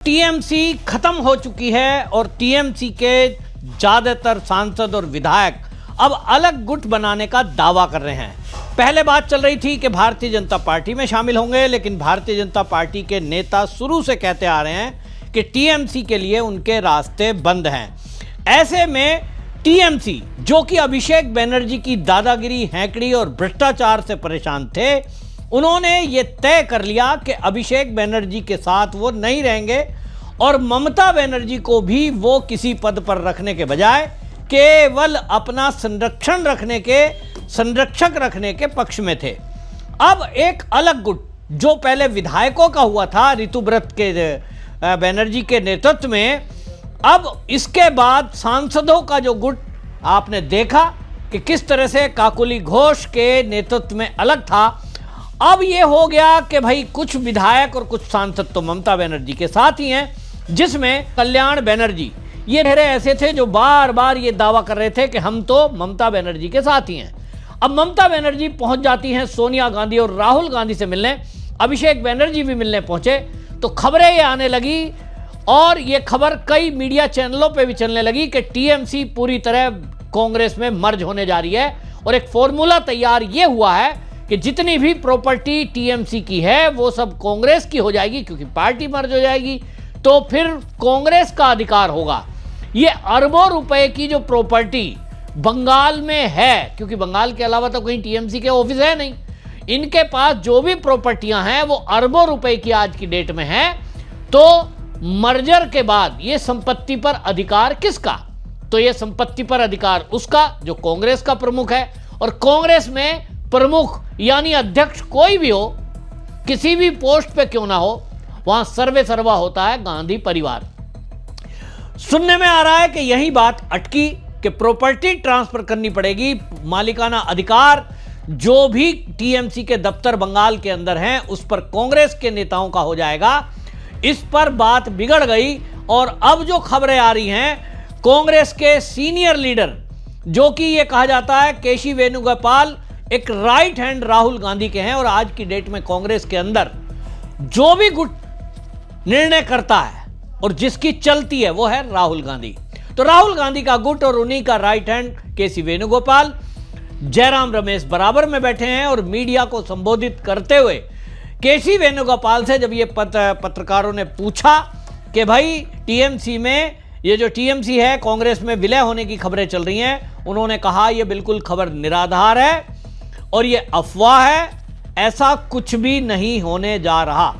TMC खत्म हो चुकी है और टीएमसी के ज्यादातर सांसद और विधायक अब अलग गुट बनाने का दावा कर रहे हैं। पहले बात चल रही थी कि भारतीय जनता पार्टी में शामिल होंगे, लेकिन भारतीय जनता पार्टी के नेता शुरू से कहते आ रहे हैं कि टीएमसी के लिए उनके रास्ते बंद हैं। ऐसे में टीएमसी, जो कि अभिषेक बनर्जी की दादागिरी, हैंकड़ी और भ्रष्टाचार से परेशान थे, उन्होंने ये तय कर लिया कि अभिषेक बनर्जी के साथ वो नहीं रहेंगे और ममता बनर्जी को भी वो किसी पद पर रखने के बजाय केवल अपना संरक्षक रखने के पक्ष में थे। अब एक अलग गुट जो पहले विधायकों का हुआ था ऋतुव्रत के बनर्जी के नेतृत्व में, अब इसके बाद सांसदों का जो गुट आपने देखा कि किस तरह से काकोली घोष के नेतृत्व में अलग था। अब ये हो गया कि भाई कुछ विधायक और कुछ सांसद तो ममता बनर्जी के साथ ही हैं, जिसमें कल्याण बनर्जी, ये ढेरे ऐसे थे जो बार बार ये दावा कर रहे थे कि हम तो ममता बनर्जी के साथ ही हैं। अब ममता बनर्जी पहुंच जाती हैं सोनिया गांधी और राहुल गांधी से मिलने, अभिषेक बनर्जी भी मिलने पहुंचे, तो खबरें ये आने लगी और ये खबर कई मीडिया चैनलों पे भी चलने लगी कि टीएमसी पूरी तरह कांग्रेस में मर्ज होने जा रही है। और एक फॉर्मूला तैयार ये हुआ है कि जितनी भी प्रॉपर्टी टीएमसी की है वो सब कांग्रेस की हो जाएगी, क्योंकि पार्टी मर्ज हो जाएगी तो फिर कांग्रेस का अधिकार होगा। ये अरबों रुपए की जो प्रॉपर्टी बंगाल में है, क्योंकि बंगाल के अलावा तो कहीं टीएमसी के ऑफिस है नहीं, इनके पास जो भी प्रॉपर्टियां हैं वो अरबों रुपए की आज की डेट में है। तो मर्जर के बाद ये संपत्ति पर अधिकार किसका? तो ये संपत्ति पर अधिकार उसका जो कांग्रेस का प्रमुख है। और कांग्रेस में प्रमुख यानी अध्यक्ष कोई भी हो, किसी भी पोस्ट पे क्यों ना हो, वहां सर्वे सर्वा होता है गांधी परिवार। सुनने में आ रहा है कि यही बात अटकी कि प्रॉपर्टी ट्रांसफर करनी पड़ेगी, मालिकाना अधिकार जो भी टीएमसी के दफ्तर बंगाल के अंदर हैं उस पर कांग्रेस के नेताओं का हो जाएगा। इस पर बात बिगड़ गई और अब जो खबरें आ रही हैं, कांग्रेस के सीनियर लीडर जो कि ये कहा जाता है केसी वेणुगोपाल एक राइट हैंड राहुल गांधी के हैं, और आज की डेट में कांग्रेस के अंदर जो भी गुट निर्णय करता है और जिसकी चलती है वो है राहुल गांधी। तो राहुल गांधी का गुट और उन्हीं का राइट हैंड केसी वेणुगोपाल, जयराम रमेश बराबर में बैठे हैं। और मीडिया को संबोधित करते हुए केसी वेणुगोपाल से जब ये पत्रकारों ने पूछा कि भाई टीएमसी में, ये जो टीएमसी है कांग्रेस में विलय होने की खबरें चल रही हैं, उन्होंने कहा यह बिल्कुल खबर निराधार है और ये अफवाह है, ऐसा कुछ भी नहीं होने जा रहा।